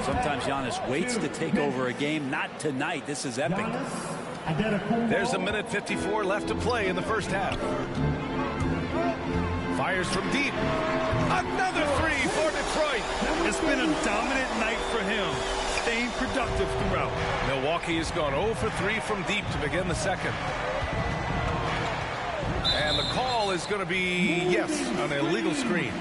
Sometimes Giannis waits to take over a game. Not tonight. This is epic. There's a minute 54 left to play in the first half. Fires from deep. Another three for Detroit. It's been a dominant night for him, staying productive throughout. Milwaukee has gone 0 for 3 from deep to begin the second. And the call is going to be, yes, an illegal screen.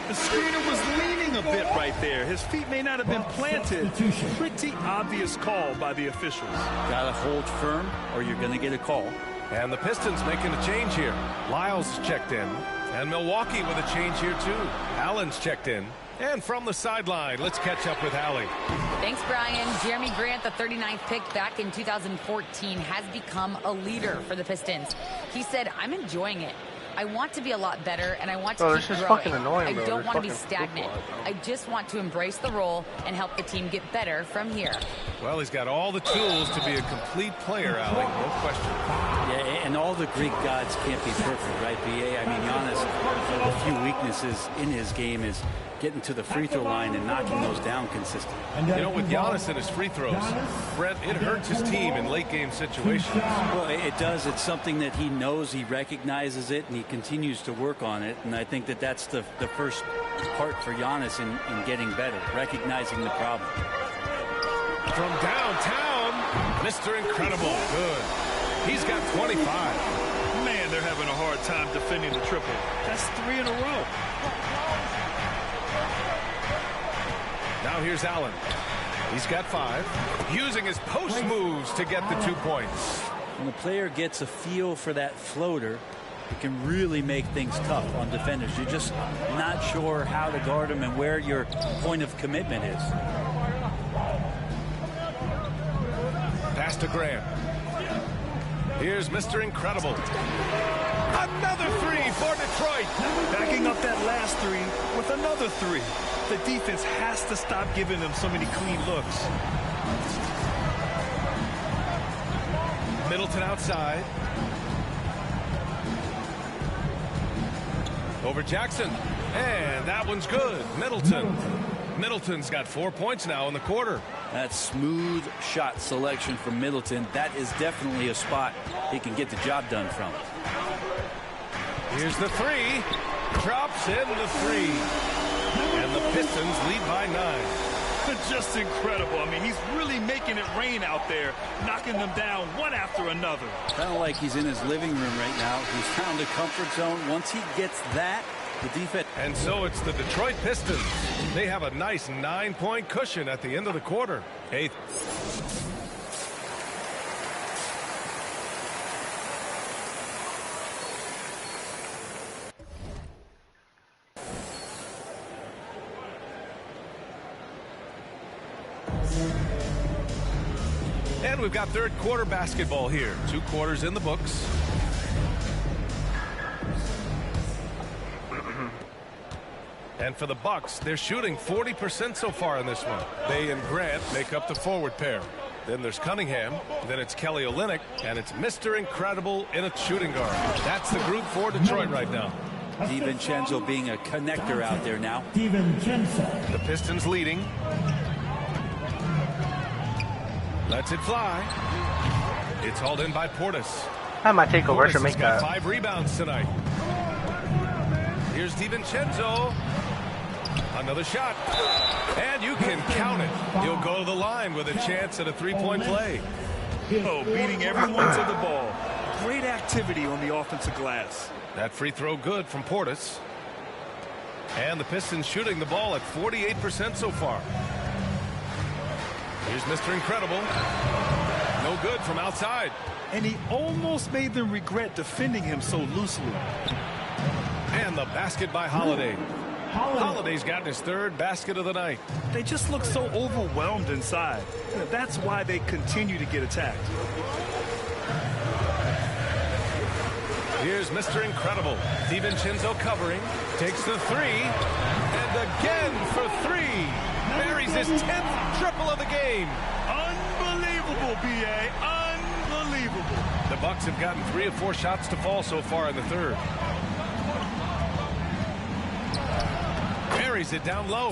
The screener was leaning a bit right there. His feet may not have been planted. Pretty obvious call by the officials. Got to hold firm or you're going to get a call. And the Pistons making a change here. Lyles checked in. And Milwaukee with a change here, too. Allen's checked in. And from the sideline, let's catch up with Allie. Thanks, Brian. Jeremy Grant, the 39th pick back in 2014, has become a leader for the Pistons. He said, I'm enjoying it. I want to be a lot better, and I want to keep growing. Fucking annoying, I bro. don't want to be stagnant. I just want to embrace the role and help the team get better from here. Well, he's got all the tools to be a complete player, Allie. No question. Yeah, and all the Greek gods can't be perfect, right, B.A.? I mean, Giannis, a few weaknesses in his game is getting to the free throw line and knocking those down consistently. You know, with Giannis and his free throws, Brett, it hurts his team in late game situations. Well, it does. It's something that he knows, he recognizes it, and he continues to work on it. And I think that that's the first part for Giannis in getting better, recognizing the problem. From downtown, Mr. Incredible. Good. He's got 25. Man, they're having a hard time defending the triple. That's 3 in a row. Now here's Allen. He's got 5. Using his post moves to get the 2 points. When the player gets a feel for that floater, it can really make things tough on defenders. You're just not sure how to guard them and where your point of commitment is. Pass to Grant. Here's Mr. Incredible. Another 3 for Detroit. Backing up that last 3 with another 3. The defense has to stop giving them so many clean looks. Middleton outside. Over Jackson. And that one's good. Middleton's got 4 points now in the quarter. That smooth shot selection from Middleton, that is definitely a spot he can get the job done from. Here's the 3. Drops in the 3. And the Pistons lead by 9. Just incredible. I mean, he's really making it rain out there, knocking them down one after another. Kind of like he's in his living room right now. He's found a comfort zone. Once he gets that, the defense. And so it's the Detroit Pistons. They have a nice 9-point cushion at the end of the quarter. 8th. And we've got third quarter basketball here. 2 quarters in the books. And for the Bucks, they're shooting 40% so far in this one. They and Grant make up the forward pair. Then there's Cunningham. Then it's Kelly Olynyk. And it's Mr. Incredible in a shooting guard. That's the group for Detroit right now. DiVincenzo being a connector out there now. The Pistons leading. Lets it fly. It's hauled in by Portis. I might take over to Portis make has got that. 5 rebounds tonight. Here's DiVincenzo. Another shot. And you can count it. He'll go to the line with a chance at a 3-point play. Oh, beating everyone to the ball. Great activity on the offensive glass. That free throw good from Portis. And the Pistons shooting the ball at 48% so far. Here's Mr. Incredible. No good from outside. And he almost made them regret defending him so loosely. And the basket by Holiday. Holiday's gotten his 3rd basket of the night. They just look so overwhelmed inside. That's why they continue to get attacked. Here's Mr. Incredible. DiVincenzo covering. Takes the 3. And again for 3. Buries his 10th triple of the game. Unbelievable, B.A. Unbelievable. The Bucks have gotten 3 of 4 shots to fall so far in the 3rd. buries it down low.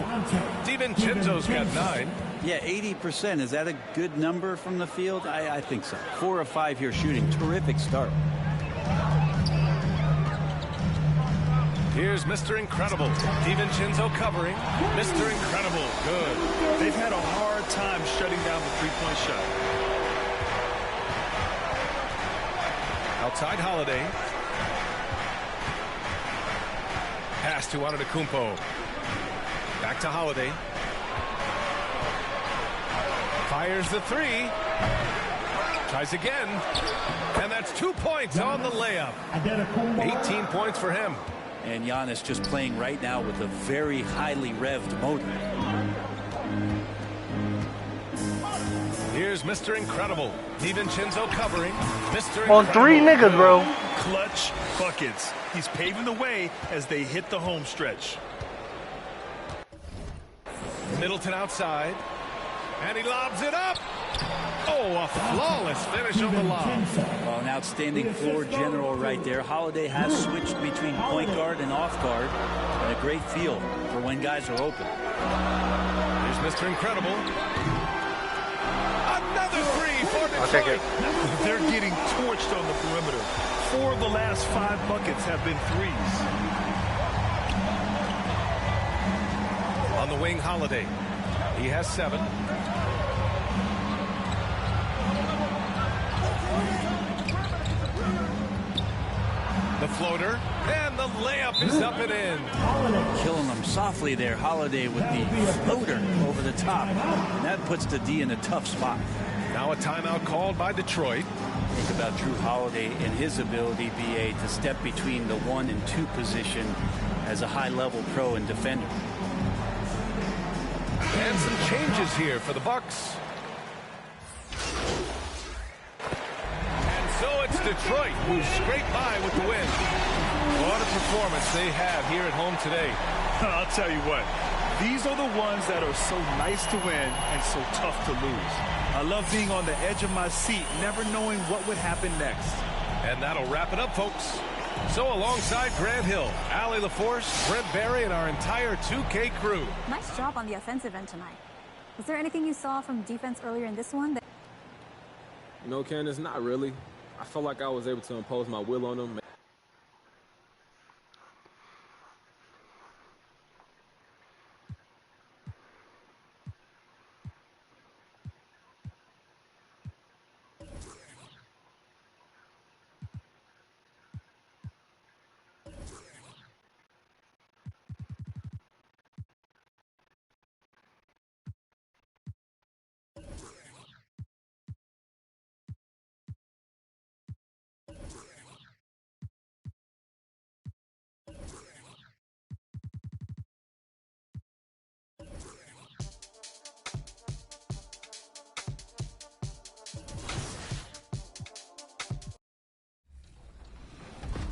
DiVincenzo's got 9. Yeah, 80%. Is that a good number from the field? I think so. 4 of 5 here shooting. Terrific start. Here's Mr. Incredible. DiVincenzo covering. Mr. Incredible. Good. They've had a hard time shutting down the three-point shot. Outside Holiday. Pass to Antetokounmpo. Back to Holiday. Fires the 3. Tries again. And that's 2 points on the layup. 18 points for him. And Giannis just playing right now with a very highly revved motor. Here's Mr. Incredible. DiVincenzo covering. Mr. On 3 niggas, bro. Clutch buckets. He's paving the way as they hit the home stretch. Middleton outside. And he lobs it up. Oh, a flawless finish on the lob. Well, an outstanding floor general right there. Holiday has switched between point guard and off guard. And a great feel for when guys are open. Here's Mr. Incredible. Another 3 for Detroit. I'll take it. They're getting torched on the perimeter. 4 of the last 5 buckets have been threes. On the wing, Holiday. He has 7. The floater, and the layup is up and in. Killing them softly there. Holiday with the floater over the top. And that puts the D in a tough spot. Now a timeout called by Detroit. Think about Drew Holiday and his ability, BA, to step between the 1 and 2 position as a high-level pro and defender. And some changes here for the Bucks. And so it's Detroit who scraped by with the win. What a performance they have here at home today. I'll tell you what, these are the ones that are so nice to win and so tough to lose. I love being on the edge of my seat, never knowing what would happen next. And that'll wrap it up, folks. So alongside Grant Hill, Allie LaForce, Brent Barry, and our entire 2K crew. Nice job on the offensive end tonight. Was there anything you saw from defense earlier in this one? You know, Candace, not really. I felt like I was able to impose my will on them.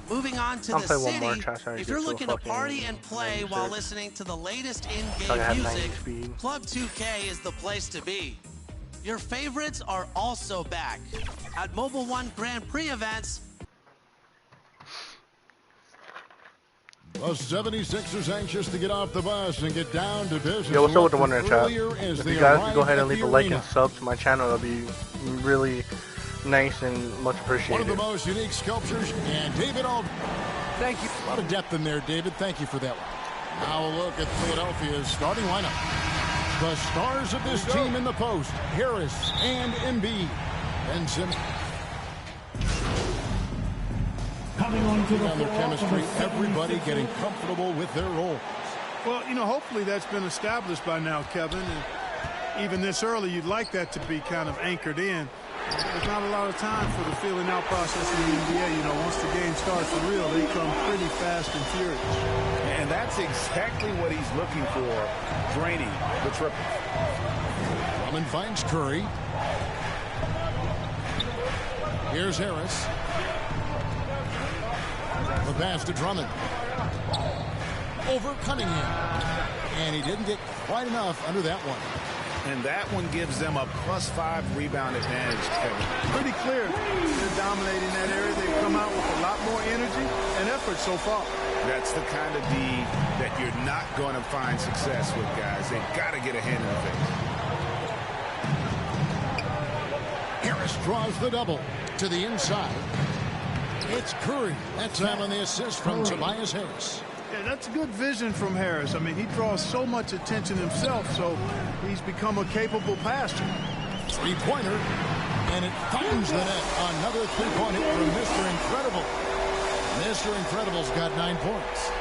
Moving on to I'll the play one city, more, try to if get you're to a looking to fucking party and play while 96. listening to the latest So I in-game have 90 music, speed. Club 2K is the place to be. Your favorites are also back. At Mobile One Grand Prix events, The 76ers anxious to get off the bus and get down to business. Yo, what's up with the one in the chat? If If you guys could go ahead and leave a like and sub to my channel, that'll be really nice and much One of appreciated. the most unique sculptures, and David Aldridge. Thank you. A lot of depth in there, David. Thank you for that one. Now a look at Philadelphia's starting lineup. The stars of this team in the post, Harris and Embiid. Ben Simmons. Coming on to their chemistry, everybody getting comfortable with their roles. Well, you know, hopefully that's been established by now, Kevin. And even this early, you'd like that to be kind of anchored in. There's not a lot of time for the feeling out process in the NBA. You know, once the game starts for real, they come pretty fast and furious. And that's exactly what he's looking for, draining the triple. Drummond finds Curry. Here's Harris. The pass to Drummond. Over Cunningham. And he didn't get quite enough under that one. And that one gives them a +5 rebound advantage, Kevin. Pretty clear. They're dominating that area. They've come out with a lot more energy and effort so far. That's the kind of D that you're not going to find success with, guys. They've got to get a hand in the face. Harris draws the double to the inside. It's Curry. That time on the assist from Tobias Harris. Yeah, that's good vision from Harris. I mean, he draws so much attention himself, so he's become a capable passer. Three-pointer, and it finds the net. Another three-point hit from Mr. Incredible. Mr. Incredible's got 9 points.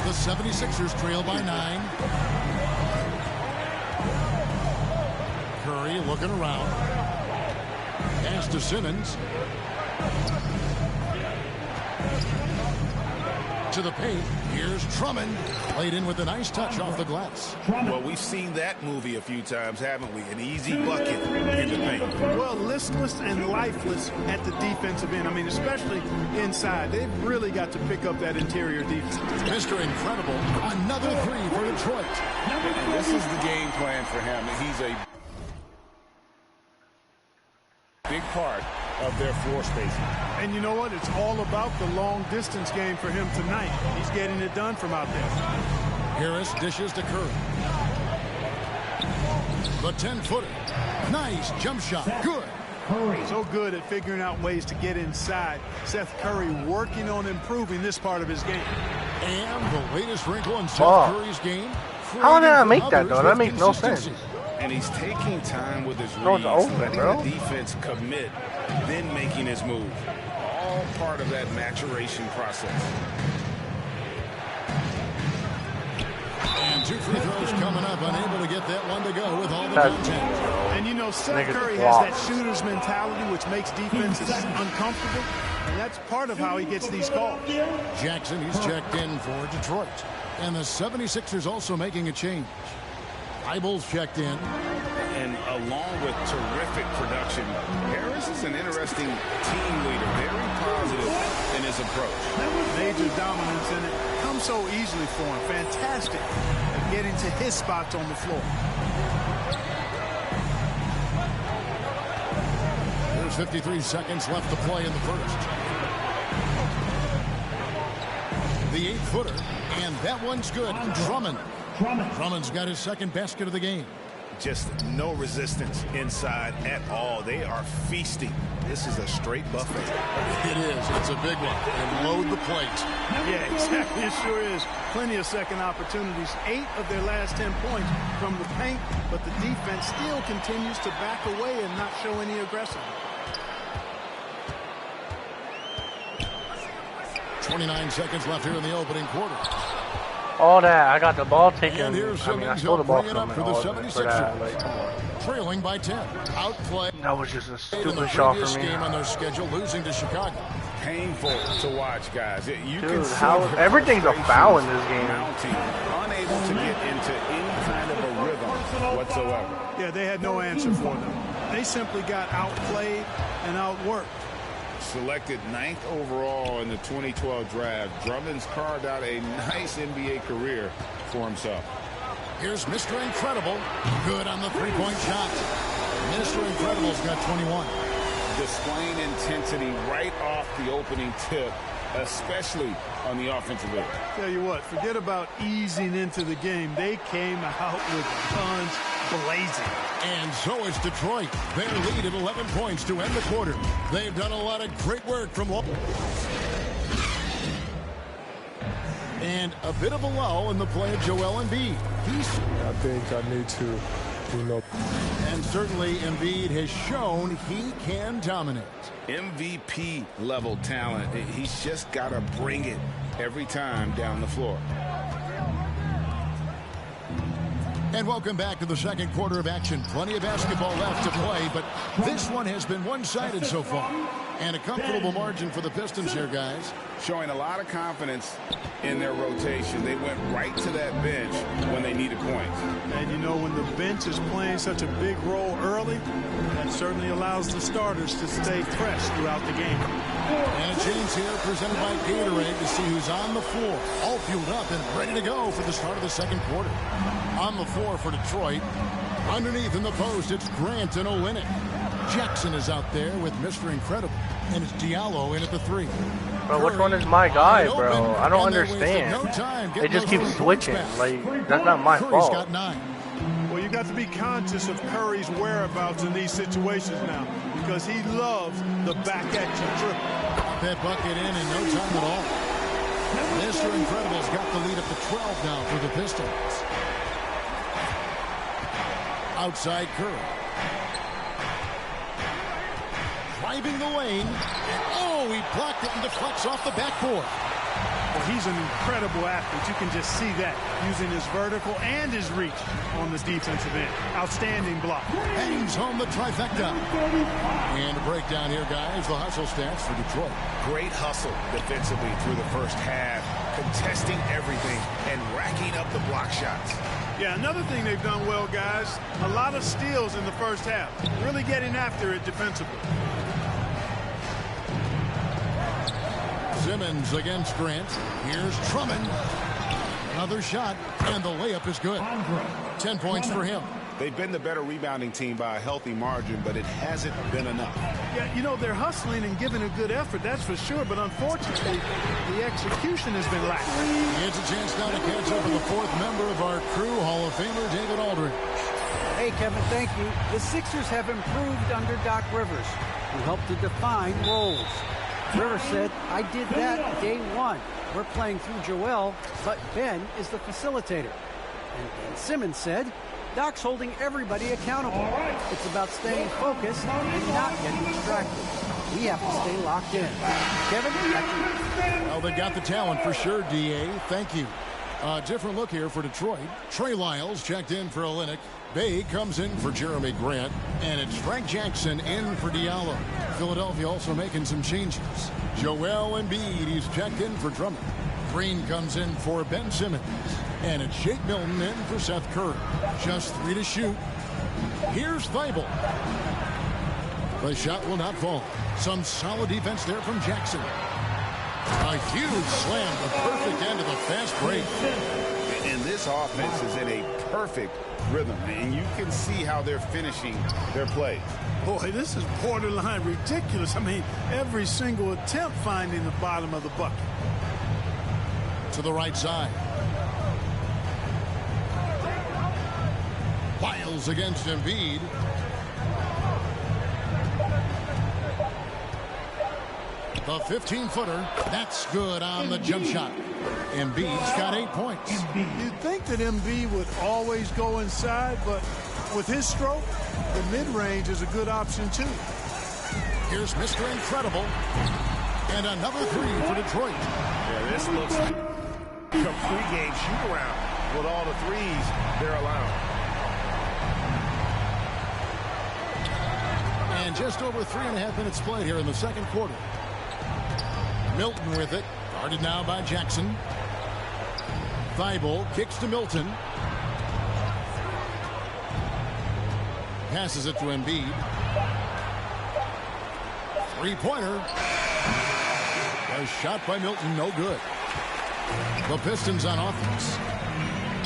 The 76ers trail by 9. Curry looking around. Pass to Simmons. To the paint. Here's Drummond. Played in with a nice touch off the glass. Well, we've seen that movie a few times, haven't we? An easy bucket in the paint. Well, listless and lifeless at the defensive end. I mean, especially inside. They've really got to pick up that interior defense. Mr. Incredible. Another three for Detroit. And this is the game plan for him. He's a big part of their floor spacing. And you know what? It's all about the long distance game for him tonight. He's getting it done from out there. Harris dishes to Curry. The 10-footer. Nice jump shot. Good. So good at figuring out ways to get inside. Seth Curry working on improving this part of his game. And the latest wrinkle in Seth Curry's game. How did I make that, though? That makes no sense. And he's taking time with his reads, letting the defense commit, then making his move. All part of that maturation process. And 2 free throws coming up, unable to get that one to go with all the contact. And you know, Seth Curry has that shooter's mentality, which makes defenses uncomfortable, and that's part of how he gets these calls. Jackson, he's checked in for Detroit. And the 76ers also making a change. Eibels checked in. And along with terrific production, Harris is an interesting team leader. Very positive in his approach. Major dominance in it. Comes so easily for him. Fantastic at getting to his spots on the floor. There's 53 seconds left to play in the first. The 8-footer. And that one's good. Drummond. Drummond's got his second basket of the game. Just no resistance inside at all. They are feasting. This is a straight buffet. It is. It's a big one. And load the plate. Yeah, exactly. It sure is. Plenty of second opportunities. 8 of their last 10 points from the paint, but the defense still continues to back away and not show any aggression. 29 seconds left here in the opening quarter. All that, I got the ball taken. And here's I mean, I stole the ball from for the 76ers. Like, come on. Trailing by 10. Outplay. That was just a stupid shot for me. Game on their schedule, losing to Chicago. Painful to watch, guys. You Dude, everything's a foul in this game. Mounting, unable to get into any kind of a rhythm whatsoever. Yeah, they had no answer for them. They simply got outplayed and outworked. Selected 9th overall in the 2012 draft, Drummond's carved out a nice NBA career for himself. Here's Mr. Incredible. Good on the three-point shot. Mr. Incredible's got 21. Displaying intensity right off the opening tip, especially on the offensive end. Tell you what, forget about easing into the game. They came out with guns blazing. And so is Detroit. Their lead at 11 points to end the quarter. They've done a lot of great work from... And a bit of a lull in the play of Joel Embiid. I think I need to, And certainly Embiid has shown he can dominate. MVP level talent. He's just got to bring it every time down the floor. And welcome back to the second quarter of action. Plenty of basketball left to play, but this one has been one-sided so far. And a comfortable margin for the Pistons here, guys. Showing a lot of confidence in their rotation. They went right to that bench when they needed points. And you know, when the bench is playing such a big role early, that certainly allows the starters to stay fresh throughout the game. And a change here presented by Gatorade to see who's on the floor. All fueled up and ready to go for the start of the second quarter. On the floor for Detroit. Underneath in the post, it's Grant and Olynyk. Jackson is out there with Mr. Incredible. And it's Diallo in at the 3. Bro, which one is my guy, bro? I don't understand. They just keep switching. Like, that's not my fault. Got 9. Well, you got to be conscious of Curry's whereabouts in these situations now, because he loves the back-at-you triple. That bucket in no time at all. Mr. Incredible's got the lead up to 12 now for the Pistons. Outside Curry. Driving the lane. Oh, he blocked it and deflects off the backboard. Well, he's an incredible athlete. You can just see that, using his vertical and his reach on the defensive end. Outstanding block. Hangs home the trifecta. And a breakdown here, guys. The hustle stats for Detroit. Great hustle defensively through the first half, contesting everything and racking up the block shots. Yeah, another thing they've done well, guys, a lot of steals in the first half. Really getting after it defensively. Simmons against Grant. Here's Drummond. Another shot, and the layup is good. 10 points for him. They've been the better rebounding team by a healthy margin, but it hasn't been enough. Yeah, you know, they're hustling and giving a good effort, that's for sure, but unfortunately, the execution has been lacking. It's a chance now to catch up with the 4th member of our crew, Hall of Famer David Aldridge. Hey, Kevin, thank you. The Sixers have improved under Doc Rivers, who helped to define roles. Rivers said, I did that day one. We're playing through Joel, but Ben is the facilitator. And Ben Simmons said, Doc's holding everybody accountable. It's about staying focused and not getting distracted. We have to stay locked in. Kevin, back to you. Well, they got the talent for sure, D.A. Thank you. Different look here for Detroit. Trey Lyles checked in for Olynyk. Bay comes in for Jeremy Grant. And it's Frank Jackson in for Diallo. Philadelphia also making some changes. Joel Embiid, he's checked in for Drummond. Green comes in for Ben Simmons. And it's Shake Milton in for Seth Curry. Just 3 to shoot. Here's Thibault. The shot will not fall. Some solid defense there from Jackson. A huge slam, the perfect end of the fast break. And this offense is in a perfect rhythm, and you can see how they're finishing their play. Boy, this is borderline ridiculous. I mean, every single attempt finding the bottom of the bucket. To the right side. Lyles against Embiid. The 15-footer, that's good on the jump shot. Embiid's got 8 points. You'd think that Embiid would always go inside, but with his stroke, the mid-range is a good option too. Here's Mr. Incredible. And another 3 for Detroit. Yeah, this looks like a pregame shoot-around with all the threes they're allowing. And just over 3.5 minutes played here in the second quarter. Milton with it. Guarded now by Jackson. Thibault kicks to Milton. Passes it to Embiid. 3-pointer. A shot by Milton, no good. The Pistons on offense.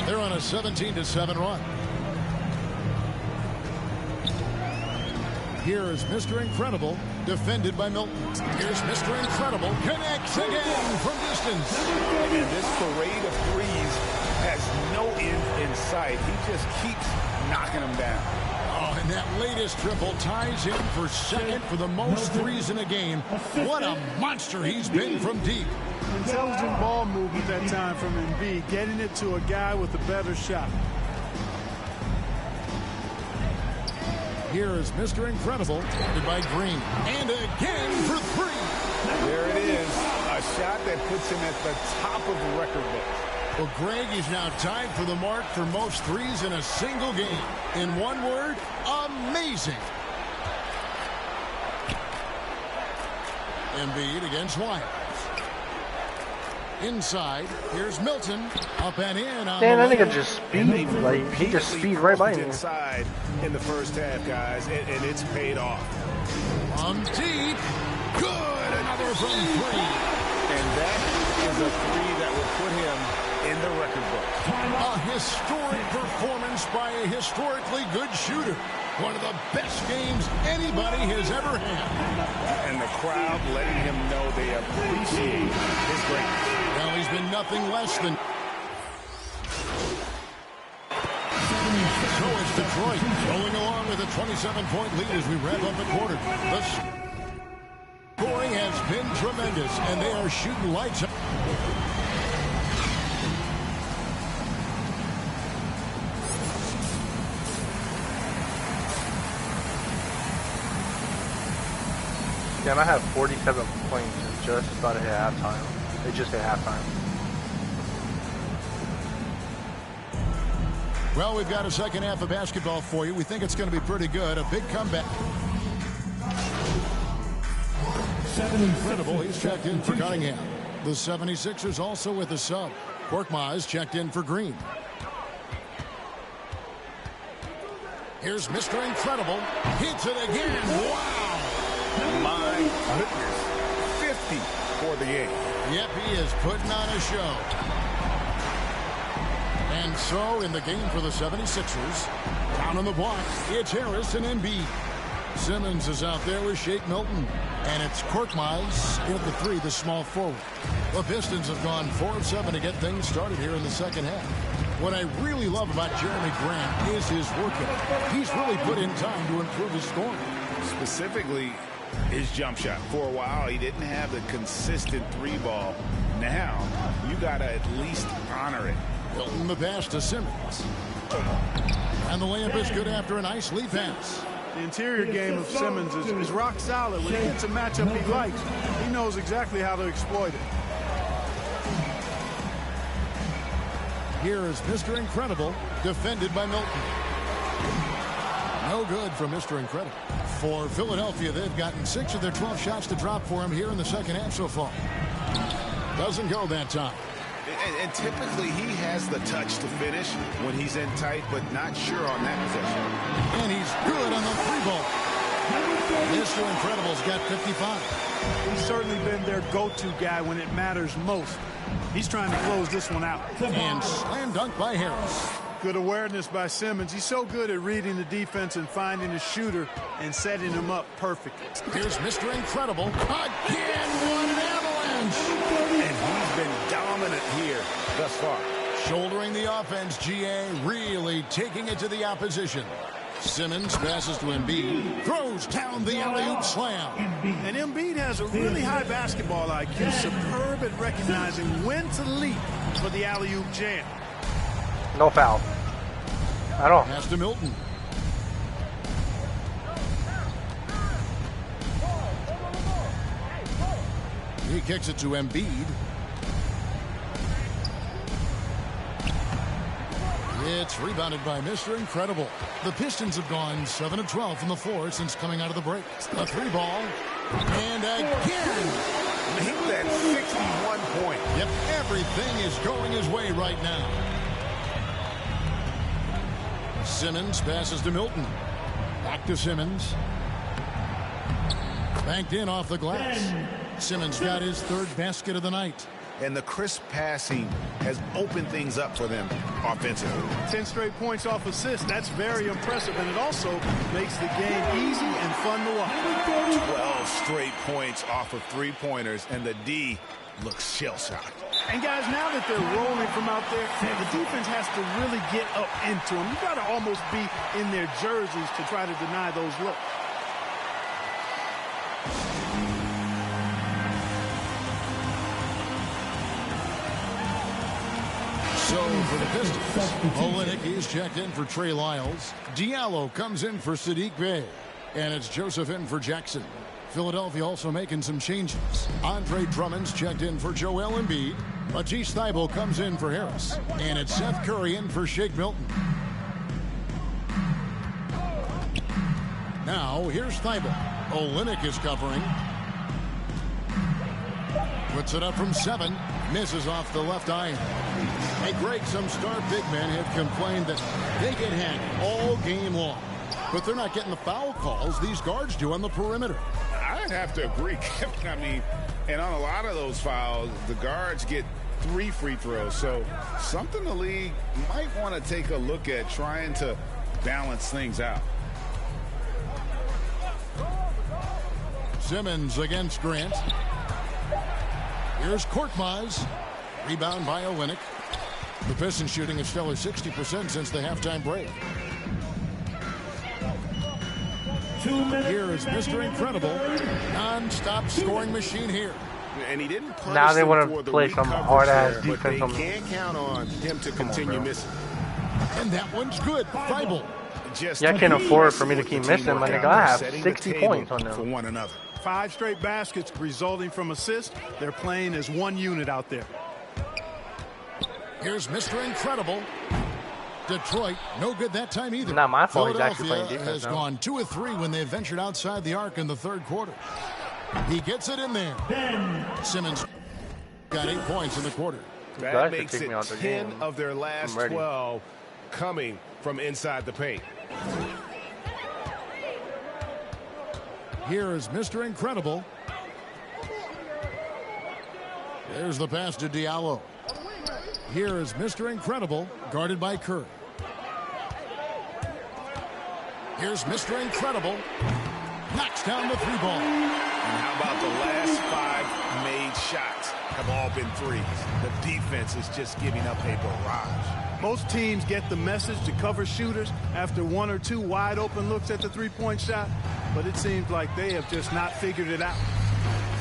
They're on a 17-7 run. Here is Mr. Incredible, defended by Milton. Here's Mr. Incredible, connects again from distance. And this parade of threes has no end in sight. He just keeps knocking them down. Oh, and that latest triple ties him for second for the most threes in a game. What a monster he's been from deep. Intelligent ball movement that time from Embiid, getting it to a guy with a better shot. Here is Mr. Incredible, guarded by Green. And again for 3. There it is. A shot that puts him at the top of the record book. Well, Greg is now tied for the mark for most threes in a single game. In one word, amazing. Embiid against Wyatt. Inside, here's Milton. Up and in. Damn, that nigga just speed. Like, he just speed right by me. Inside in the first half, guys, and it's paid off. From deep. Good. Another from three. And that is a three that will put him in the record book. A historic performance by a historically good shooter. One of the best games anybody has ever had. And the crowd letting him know they appreciate his greatness. Well, he's been nothing less than... So it's Detroit rolling along with a 27-point lead as we wrap up the quarter. The scoring has been tremendous, and they are shooting lights up. Damn, I have 47 points and just about to hit halftime. They just hit halftime. Well, we've got a second half of basketball for you. We think it's going to be pretty good. A big comeback. Incredible. He's checked in for Cunningham. The 76ers also with a sub. Korkmaz checked in for Green. Here's Mr. Incredible. Hits it again. Wow. My goodness. 50 for the game. Yep, he is putting on a show. And so, in the game for the 76ers, down on the block, it's Harris and Embiid. Simmons is out there with Shake Milton. And it's Korkmaz at the three, the small forward. The Pistons have gone 4 of 7 to get things started here in the second half. What I really love about Jeremy Grant is his work ethic. He's really put in time to improve his scoring. Specifically, his jump shot. For a while, he didn't have the consistent three ball. Now, you got to at least honor it. Milton the pass to Simmons. And the layup is good after a nice lead pass. The interior game of Simmons is rock solid. When he gets a matchup he likes, he knows exactly how to exploit it. Here is Mr. Incredible, defended by Milton. No good from Mr. Incredible. For Philadelphia, they've gotten 6 of their 12 shots to drop for him here in the second half so far. Doesn't go that time. And typically he has the touch to finish when he's in tight, but not sure on that possession. And he's good on the three ball. Mr. Incredible's got 55. He's certainly been their go-to guy when it matters most. He's trying to close this one out. And slam dunk by Harris. Good awareness by Simmons. He's so good at reading the defense and finding the shooter and setting him up perfectly. Here's Mr. Incredible. Again, what an avalanche. And he's been dominant here thus far. Shouldering the offense, GA really taking it to the opposition. Simmons passes to Embiid, throws down the alley-oop slam. And Embiid has a really high basketball IQ, superb at recognizing when to leap for the alley-oop jam. No foul. I don't. Pass to Milton. He kicks it to Embiid. It's rebounded by Mr. Incredible. The Pistons have gone 7 of 12 from the floor since coming out of the break. A three ball. And again. Make that 61 point. Yep, everything is going his way right now. Simmons passes to Milton. Back to Simmons. Banked in off the glass. Simmons got his 3rd basket of the night. And the crisp passing has opened things up for them offensively. 10 straight points off assists. That's very impressive. And it also makes the game easy and fun to watch. 12 straight points off of three-pointers. And the D looks shell-shocked. And guys, now that they're rolling from out there, the defense has to really get up into them. You got to almost be in their jerseys to try to deny those looks. So for the Pistons, Olynyk is checked in for Trey Lyles. Diallo comes in for Sadiq Bey. And it's Joseph in for Jackson. Philadelphia also making some changes. Andre Drummond's checked in for Joel Embiid. Matisse Thybulle comes in for Harris. And it's Seth Curry in for Shake Milton. Now, here's Thybulle. Olynyk is covering. Puts it up from 7. Misses off the left iron. Hey, Greg, some star big men have complained that they get hacked all game long. But they're not getting the foul calls these guards do on the perimeter. I have to agree, Kevin. I mean, and on a lot of those fouls, the guards get 3 free throws. So something the league might want to take a look at, trying to balance things out. Simmons against Grant. Here's Korkmaz. Rebound by Olynyk. The Pistons shooting a stellar 60% since the halftime break. Here is Mr. Incredible. Non-stop scoring machine here. And he didn't punish now they want for to the play weak some coverage hard-ass there, defense. but they can't count on him to continue missing. And that one's good. Thibault. Y'all can't afford for me to keep missing. My nigga, I have 60 points on them. For one another. 5 straight baskets resulting from assists. They're playing as one unit out there. Here's Mr. Incredible. Detroit, no good that time either. Not my fault. He's actually playing defense has gone 2 of 3 when they ventured outside the arc in the third quarter. He gets it in there. Simmons got 8 points in the quarter. That makes it 10 of their last 12 coming from inside the paint. Here is Mr. Incredible. There's the pass to Diallo. Here is Mr. Incredible, guarded by Curry. Here's Mr. Incredible. Knocks down the 3-ball. And how about the last 5 made shots have all been threes? The defense is just giving up a barrage. Most teams get the message to cover shooters after 1 or 2 wide open looks at the 3-point shot, but it seems like they have just not figured it out.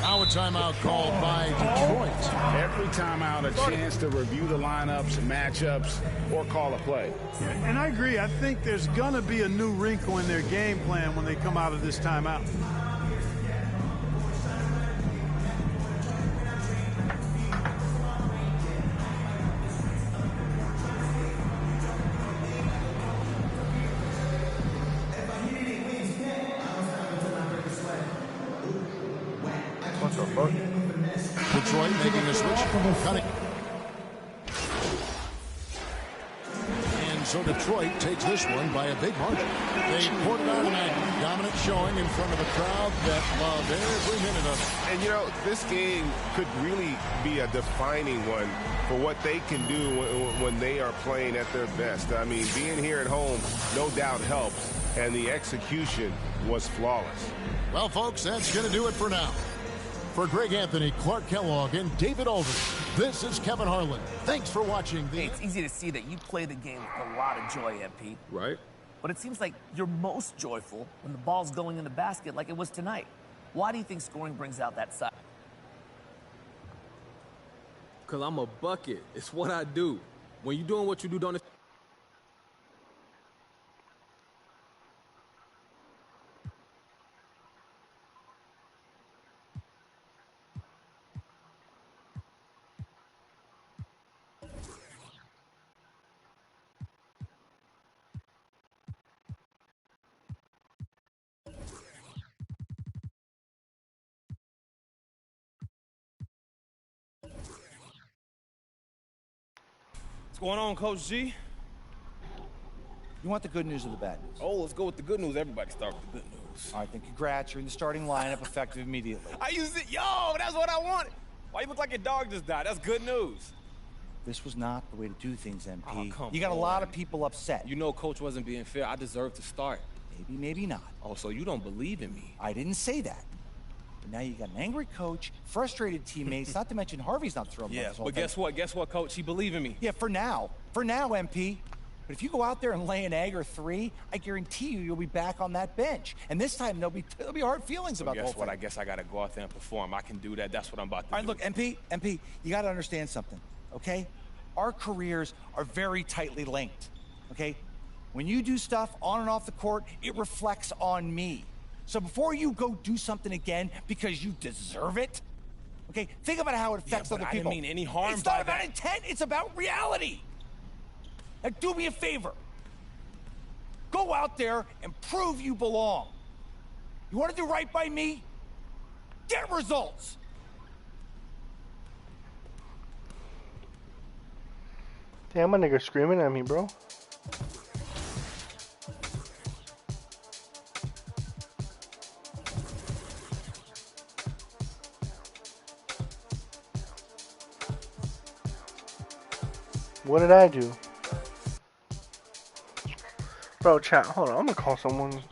Now a timeout called by Detroit. Every timeout, a chance to review the lineups, matchups, or call a play. And I agree. I think there's going to be a new wrinkle in their game plan when they come out of this timeout. Detroit making a switch. Cutting. And so Detroit takes this one by a big margin. They poured it on tonight. Dominant showing in front of a crowd that loved every minute of it. And, you know, this game could really be a defining one for what they can do when they are playing at their best. I mean, being here at home no doubt helps, and the execution was flawless. Well, folks, that's going to do it for now. For Greg Anthony, Clark Kellogg, and David Aldridge, this is Kevin Harlan. Thanks for watching. Hey, it's easy to see that you play the game with a lot of joy, MP. Right. But it seems like you're most joyful when the ball's going in the basket like it was tonight. Why do you think scoring brings out that side? Because I'm a bucket. It's what I do. When you're doing what you do, don't... What's going on, Coach G? You want the good news or the bad news? Oh, let's go with the good news. Everybody start with the good news. All right, then congrats. You're in the starting lineup effective immediately. I used it. Yo, that's what I wanted. Why you look like your dog just died? That's good news. This was not the way to do things, MP. Oh, you got a lot of people upset. You know Coach wasn't being fair. I deserve to start. Maybe, maybe not. Oh, so you don't believe in me. I didn't say that. But now you got an angry coach, frustrated teammates, not to mention Harvey's not thrilled about this whole but thing. guess what? Guess what, Coach? He believed in me. Yeah, for now. For now, MP. But if you go out there and lay an egg or 3, I guarantee you'll be back on that bench. And this time there'll be hard feelings about the whole guess what? thing. I guess I got to go out there and perform. I can do that. That's what I'm about to do. All right, look, MP, you got to understand something, okay? Our careers are very tightly linked, okay? When you do stuff on and off the court, it reflects on me. So before you go do something again because you deserve it, okay, think about how it affects other people. I didn't mean any harm It's by not about that. intent, it's about reality. Now do me a favor. Go out there and prove you belong. You want to do right by me? Get results. Damn, my nigga screaming at me, bro. What did I do? Bro, chat, hold on, I'm gonna call someone.